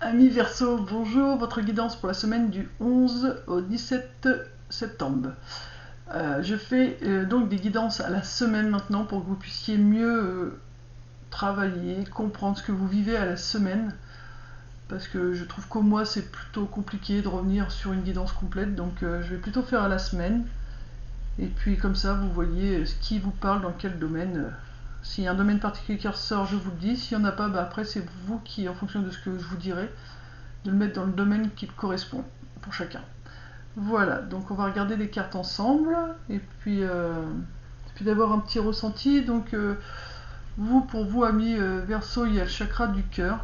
Amis Verseau, bonjour, votre guidance pour la semaine du 11 au 17 septembre. Je fais donc des guidances à la semaine maintenant pour que vous puissiez mieux travailler, comprendre ce que vous vivez à la semaine. Parce que je trouve qu'au mois c'est plutôt compliqué de revenir sur une guidance complète, donc je vais plutôt faire à la semaine. Et puis comme ça vous voyez ce qui vous parle dans quel domaine. S'il y a un domaine particulier qui ressort, je vous le dis. S'il n'y en a pas, après c'est vous qui, en fonction de ce que je vous dirai, de le mettre dans le domaine qui correspond pour chacun. Voilà, donc on va regarder les cartes ensemble et puis d'abord un petit ressenti. Donc pour vous amis Verseau, il y a le chakra du cœur.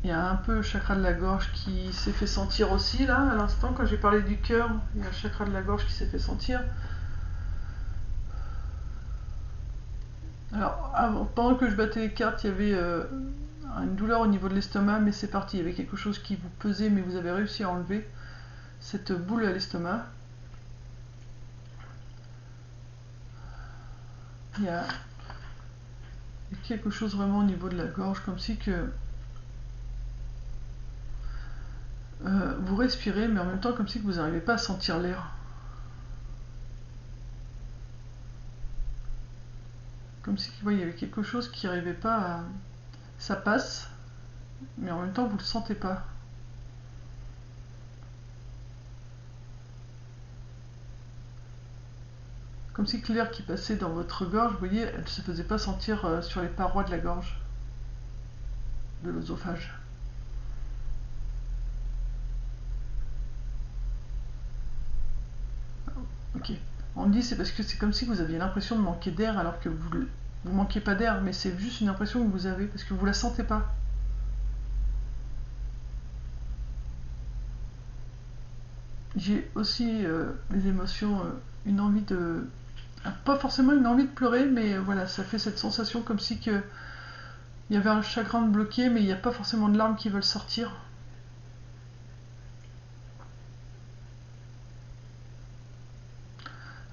Il y a un peu le chakra de la gorge qui s'est fait sentir aussi là à l'instant quand j'ai parlé du cœur. Il y a le chakra de la gorge qui s'est fait sentir. Alors pendant que je battais les cartes, il y avait une douleur au niveau de l'estomac, mais c'est parti. Il y avait quelque chose qui vous pesait, mais vous avez réussi à enlever cette boule à l'estomac. Il y a quelque chose vraiment au niveau de la gorge, comme si que vous respirez, mais en même temps comme si que vous n'arrivez pas à sentir l'air. Comme si il y avait quelque chose qui n'arrivait pas à... Ça passe, mais en même temps vous ne le sentez pas. Comme si que l'air qui passait dans votre gorge, vous voyez, elle ne se faisait pas sentir sur les parois de la gorge, de l'œsophage. Ok. On me dit c'est parce que c'est comme si vous aviez l'impression de manquer d'air alors que vous manquez pas d'air, mais c'est juste une impression que vous avez parce que vous la sentez pas. J'ai aussi des émotions, une envie de... Pas forcément une envie de pleurer, mais voilà, ça fait cette sensation comme si que il y avait un chagrin de bloqué, mais il n'y a pas forcément de larmes qui veulent sortir.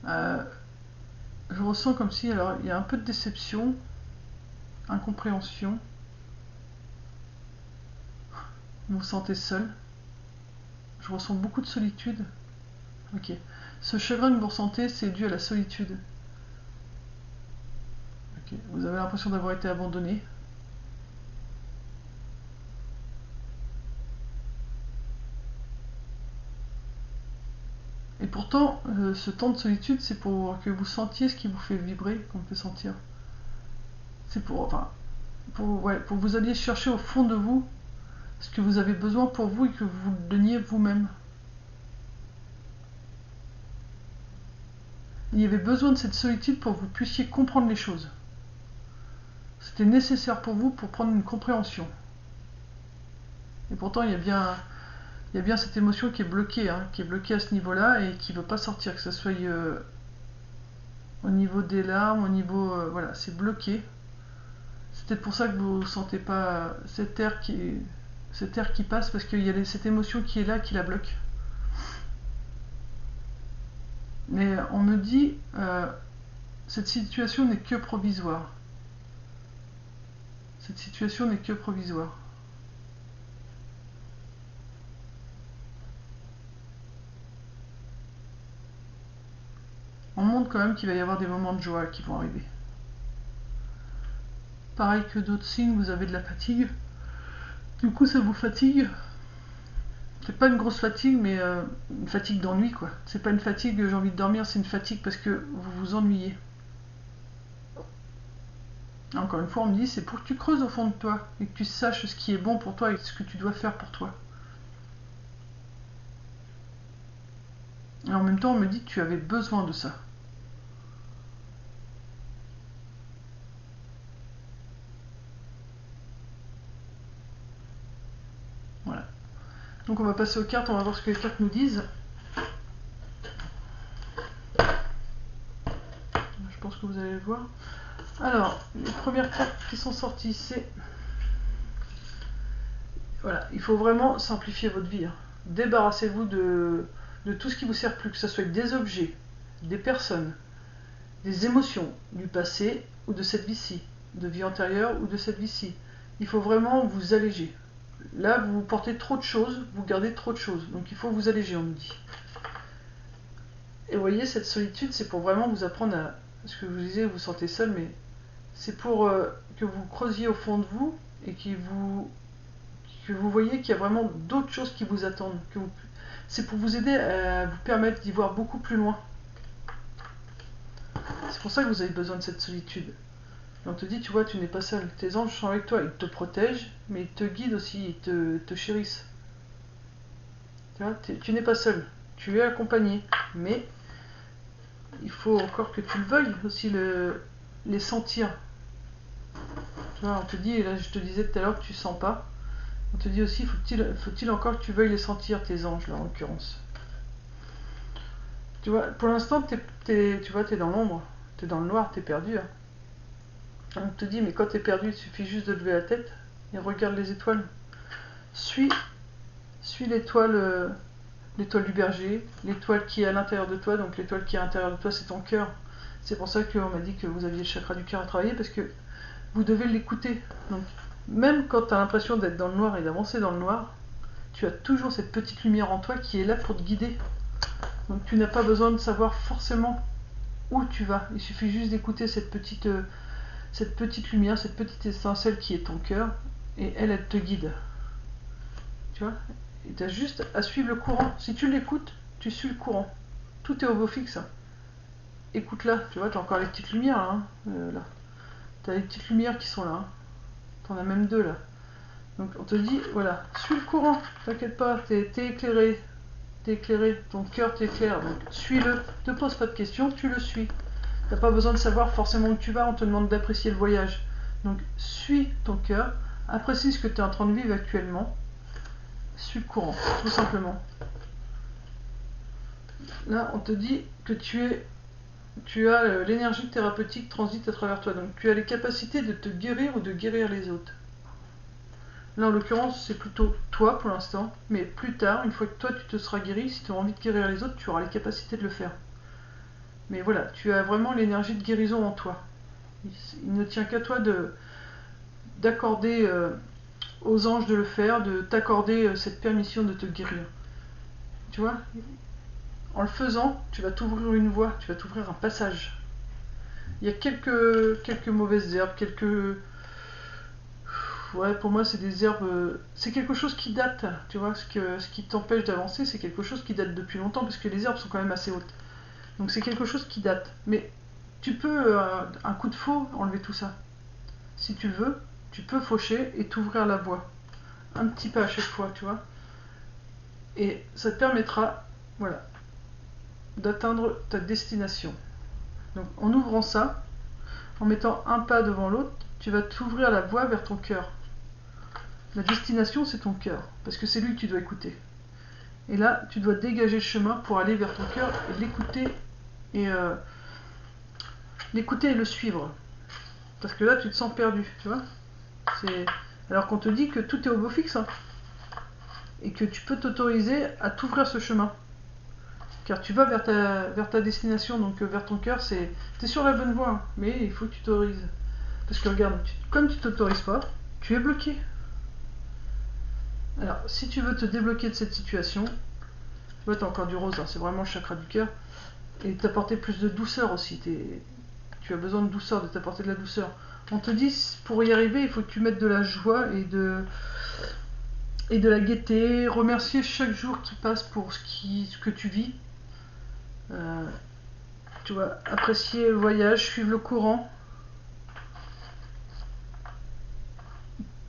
Euh, je ressens comme si, alors il y a un peu de déception, incompréhension, vous vous sentez seul, je ressens beaucoup de solitude. Ok. Ce chagrin que vous ressentez, c'est dû à la solitude. Okay. Vous avez l'impression d'avoir été abandonné. Et pourtant, ce temps de solitude, c'est pour que vous sentiez ce qui vous fait vibrer, qu'on peut sentir. C'est pour que vous alliez chercher au fond de vous ce que vous avez besoin pour vous et que vous le donniez vous-même. Il y avait besoin de cette solitude pour que vous puissiez comprendre les choses. C'était nécessaire pour vous pour prendre une compréhension. Et pourtant, il y a bien cette émotion qui est bloquée à ce niveau-là et qui ne veut pas sortir, que ce soit au niveau des larmes, au niveau... voilà, c'est bloqué. C'est peut-être pour ça que vous ne sentez pas cet air qui passe, parce qu'il y a cette émotion qui est là, qui la bloque. Mais on me dit, cette situation n'est que provisoire. Cette situation n'est que provisoire. On montre quand même qu'il va y avoir des moments de joie qui vont arriver. Pareil que d'autres signes, vous avez de la fatigue. Du coup, ça vous fatigue. C'est pas une grosse fatigue, mais une fatigue d'ennui, quoi. C'est pas une fatigue, j'ai envie de dormir, c'est une fatigue parce que vous vous ennuyez. Encore une fois, on me dit, c'est pour que tu creuses au fond de toi et que tu saches ce qui est bon pour toi et ce que tu dois faire pour toi. Et en même temps, on me dit que tu avais besoin de ça. Voilà. Donc on va passer aux cartes, on va voir ce que les cartes nous disent. Je pense que vous allez le voir. Alors, les premières cartes qui sont sorties, c'est... Voilà, il faut vraiment simplifier votre vie. Débarrassez-vous de tout ce qui vous sert plus, que ce soit des objets, des personnes, des émotions du passé ou de cette vie-ci, de vie antérieure ou de cette vie-ci. Il faut vraiment vous alléger. Là, vous portez trop de choses, vous gardez trop de choses. Donc il faut vous alléger, on me dit. Et vous voyez, cette solitude, c'est pour vraiment vous apprendre à... Ce que je vous disais, vous vous sentez seul, mais c'est pour que vous creusiez au fond de vous et que vous voyez qu'il y a vraiment d'autres choses qui vous attendent. C'est pour vous aider à vous permettre d'y voir beaucoup plus loin. C'est pour ça que vous avez besoin de cette solitude. Et on te dit, tu vois, tu n'es pas seul. Tes anges sont avec toi, ils te protègent, mais ils te guident aussi, ils te chérissent. Tu vois, tu n'es pas seul, tu es accompagné, mais il faut encore que tu le veuilles aussi les sentir. Tu vois, on te dit, là je te disais tout à l'heure que tu sens pas. On te dit aussi, faut-il encore que tu veuilles les sentir, tes anges là en l'occurrence. Tu vois, pour l'instant, tu vois, t'es dans l'ombre, t'es dans le noir, t'es perdu. Hein. On te dit, mais quand t'es perdu, il suffit juste de lever la tête et regarde les étoiles. Suis l'étoile du berger, l'étoile qui est à l'intérieur de toi, donc l'étoile qui est à l'intérieur de toi, c'est ton cœur. C'est pour ça qu'on m'a dit que vous aviez le chakra du cœur à travailler, parce que vous devez l'écouter. Donc, même quand tu as l'impression d'être dans le noir et d'avancer dans le noir, tu as toujours cette petite lumière en toi qui est là pour te guider. Donc tu n'as pas besoin de savoir forcément où tu vas. Il suffit juste d'écouter cette petite lumière, cette petite étincelle qui est ton cœur, et elle te guide. Tu vois? Et tu as juste à suivre le courant. Si tu l'écoutes, tu suis le courant. Tout est au beau fixe. Hein. Écoute-la. Tu vois, tu as encore les petites lumières là. Hein, là. Tu as les petites lumières qui sont là. Hein. Tu en as même deux là. Donc on te dit, voilà, suis le courant. T'inquiète pas, t'es éclairé. T'es éclairé. Ton cœur t'éclaire. Donc suis-le. Ne te pose pas de questions, tu le suis. T'as pas besoin de savoir forcément où tu vas. On te demande d'apprécier le voyage. Donc suis ton cœur. Apprécie ce que tu es en train de vivre actuellement. Suis le courant, tout simplement. Là, on te dit que tu as l'énergie thérapeutique transite à travers toi. Donc, tu as les capacités de te guérir ou de guérir les autres. Là, en l'occurrence, c'est plutôt toi pour l'instant. Mais plus tard, une fois que toi, tu te seras guéri, si tu as envie de guérir les autres, tu auras les capacités de le faire. Mais voilà, tu as vraiment l'énergie de guérison en toi. Il ne tient qu'à toi d'accorder aux anges de le faire, de t'accorder cette permission de te guérir. Tu vois, en le faisant, tu vas t'ouvrir une voie, tu vas t'ouvrir un passage. Il y a quelques mauvaises herbes, ouais, pour moi, c'est des herbes... C'est quelque chose qui date, tu vois. Ce qui t'empêche d'avancer, c'est quelque chose qui date depuis longtemps, parce que les herbes sont quand même assez hautes. Donc c'est quelque chose qui date. Mais tu peux, un coup de faux, enlever tout ça. Si tu veux, tu peux faucher et t'ouvrir la voie. Un petit peu à chaque fois, tu vois. Et ça te permettra, voilà, d'atteindre ta destination. Donc en ouvrant ça, en mettant un pas devant l'autre, tu vas t'ouvrir la voie vers ton cœur. La destination, c'est ton cœur, parce que c'est lui que tu dois écouter. Et là, tu dois dégager le chemin pour aller vers ton cœur et l'écouter et le suivre. Parce que là, tu te sens perdu, tu vois. Alors qu'on te dit que tout est au beau fixe, hein, et que tu peux t'autoriser à t'ouvrir ce chemin. Car tu vas vers ta destination, donc vers ton cœur, t'es sur la bonne voie, hein, mais il faut que tu t'autorises. Parce que regarde, comme tu t'autorises pas, tu es bloqué. Alors, si tu veux te débloquer de cette situation, tu vois, tu as encore du rose, hein, c'est vraiment le chakra du cœur, et t'apporter plus de douceur aussi. Tu as besoin de douceur, de t'apporter de la douceur. On te dit, pour y arriver, il faut que tu mettes de la joie et de la gaieté, remercier chaque jour qui passe pour ce que tu vis. Tu vois, apprécier le voyage, suivre le courant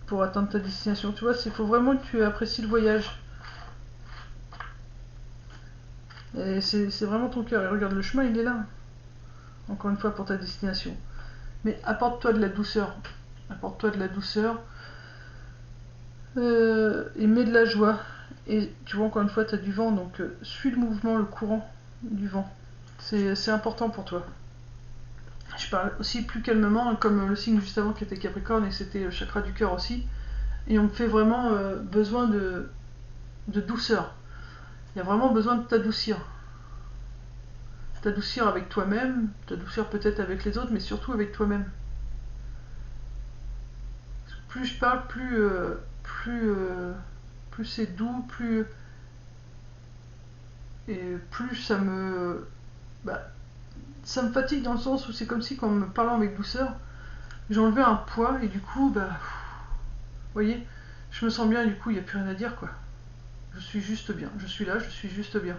pour atteindre ta destination. Tu vois, il faut vraiment que tu apprécies le voyage. Et c'est vraiment ton cœur. Et regarde, le chemin, il est là. Encore une fois, pour ta destination. Mais apporte-toi de la douceur. Apporte-toi de la douceur. Et mets de la joie. Et tu vois, encore une fois, tu as du vent. Donc, suis le mouvement, le courant du vent. C'est important pour toi. Je parle aussi plus calmement, comme le signe juste avant qui était Capricorne, et c'était le chakra du cœur aussi. Et on me fait vraiment besoin de douceur. Il y a vraiment besoin de t'adoucir. T'adoucir avec toi-même, t'adoucir peut-être avec les autres, mais surtout avec toi-même. Plus je parle, plus plus c'est doux, plus ça me fatigue dans le sens où c'est comme si, en me parlant avec douceur, j'enlevais un poids et du coup, vous voyez, je me sens bien et du coup, il n'y a plus rien à dire, quoi. Je suis juste bien. Je suis là, je suis juste bien.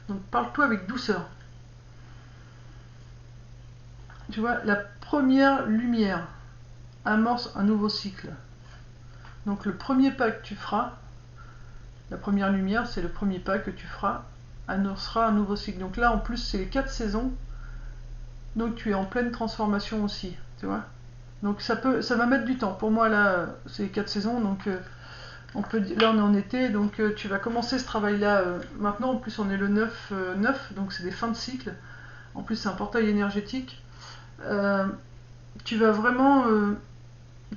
Donc, parle-toi avec douceur. Tu vois, la première lumière amorce un nouveau cycle. Donc, le premier pas que tu feras, la première lumière, c'est le premier pas que tu feras, annoncera un nouveau cycle. Donc là, en plus, c'est les 4 saisons. Donc, tu es en pleine transformation aussi, tu vois. Donc, ça va mettre du temps. Pour moi, là, c'est les 4 saisons, donc... là on est en été, donc tu vas commencer ce travail-là maintenant. En plus on est le 9, donc c'est des fins de cycle. En plus c'est un portail énergétique. Tu vas vraiment...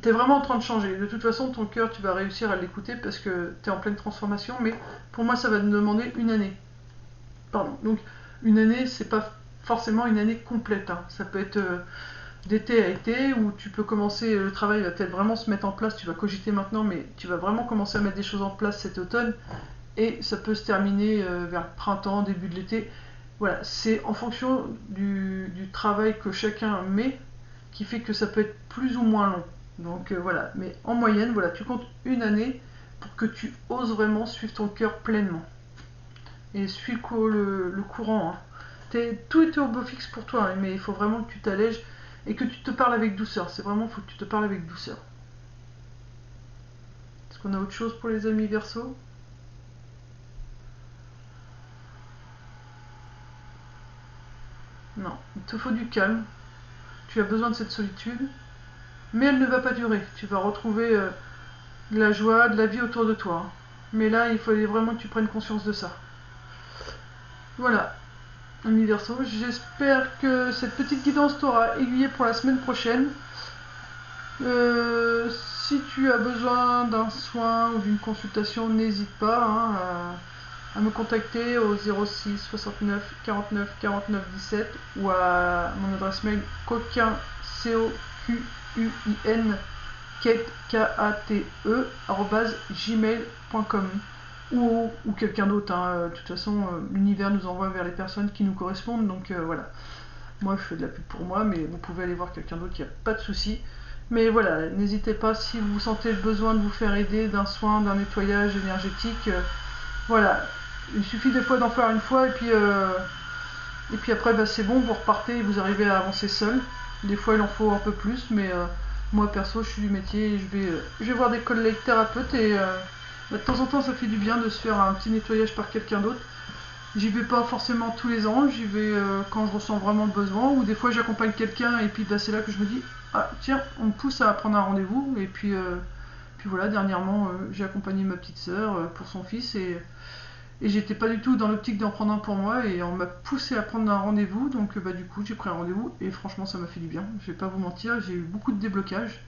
tu es vraiment en train de changer. De toute façon ton cœur, tu vas réussir à l'écouter parce que tu es en pleine transformation. Mais pour moi ça va te demander une année. Pardon. Donc une année, c'est pas forcément une année complète. Hein. Ça peut être... d'été à été, où tu peux commencer, le travail va peut-être vraiment se mettre en place, tu vas cogiter maintenant, mais tu vas vraiment commencer à mettre des choses en place cet automne, et ça peut se terminer vers le printemps, début de l'été. Voilà, c'est en fonction du travail que chacun met, qui fait que ça peut être plus ou moins long. Donc voilà, mais en moyenne, voilà, tu comptes une année pour que tu oses vraiment suivre ton cœur pleinement. Et suis le courant. Hein. Tout est au beau fixe pour toi, hein, mais il faut vraiment que tu t'allèges et que tu te parles avec douceur. C'est vraiment, il faut que tu te parles avec douceur. Est-ce qu'on a autre chose pour les amis Verseau? Non, il te faut du calme. Tu as besoin de cette solitude, mais elle ne va pas durer. Tu vas retrouver de la joie, de la vie autour de toi. Hein. Mais là, il fallait vraiment que tu prennes conscience de ça. Voilà, ami Verseau, j'espère que cette petite guidance t'aura aiguillé pour la semaine prochaine. Si tu as besoin d'un soin ou d'une consultation, n'hésite pas à me contacter au 06 69 49 49 17 ou à mon adresse mail coquin COQUIN gmail.com ou quelqu'un d'autre. Hein. De toute façon, l'univers nous envoie vers les personnes qui nous correspondent. Donc voilà. Moi, je fais de la pub pour moi, mais vous pouvez aller voir quelqu'un d'autre, il n'y a pas de souci. Mais voilà, n'hésitez pas si vous sentez le besoin de vous faire aider d'un soin, d'un nettoyage énergétique. Voilà, il suffit des fois d'en faire une fois et puis après c'est bon, vous repartez et vous arrivez à avancer seul. Des fois il en faut un peu plus, mais moi perso je suis du métier et je vais voir des collègues thérapeutes et de temps en temps ça fait du bien de se faire un petit nettoyage par quelqu'un d'autre. J'y vais pas forcément tous les ans, j'y vais quand je ressens vraiment le besoin, ou des fois j'accompagne quelqu'un et puis c'est là que je me dis ah tiens, on me pousse à prendre un rendez-vous, et puis voilà, dernièrement j'ai accompagné ma petite sœur pour son fils et j'étais pas du tout dans l'optique d'en prendre un pour moi et on m'a poussé à prendre un rendez-vous, donc du coup j'ai pris un rendez-vous et franchement ça m'a fait du bien, je vais pas vous mentir, j'ai eu beaucoup de déblocages.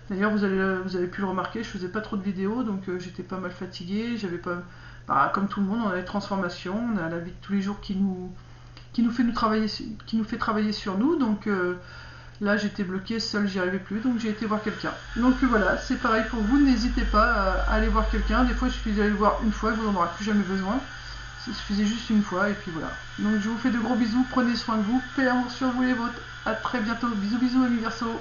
D'ailleurs vous avez pu le remarquer, je faisais pas trop de vidéos donc j'étais pas mal fatiguée, j'avais pas... comme tout le monde, on a les transformations, on a la vie de tous les jours qui nous fait travailler sur nous, donc là j'étais bloquée seule, j'y arrivais plus, donc j'ai été voir quelqu'un. Donc voilà, c'est pareil pour vous, n'hésitez pas à aller voir quelqu'un. Des fois il suffit d'aller le voir une fois, vous n'en aurez plus jamais besoin. Il suffisait juste une fois et puis voilà. Donc je vous fais de gros bisous, prenez soin de vous, paix et amour sur vous les vôtres. A très bientôt, bisous bisous amis Verseau.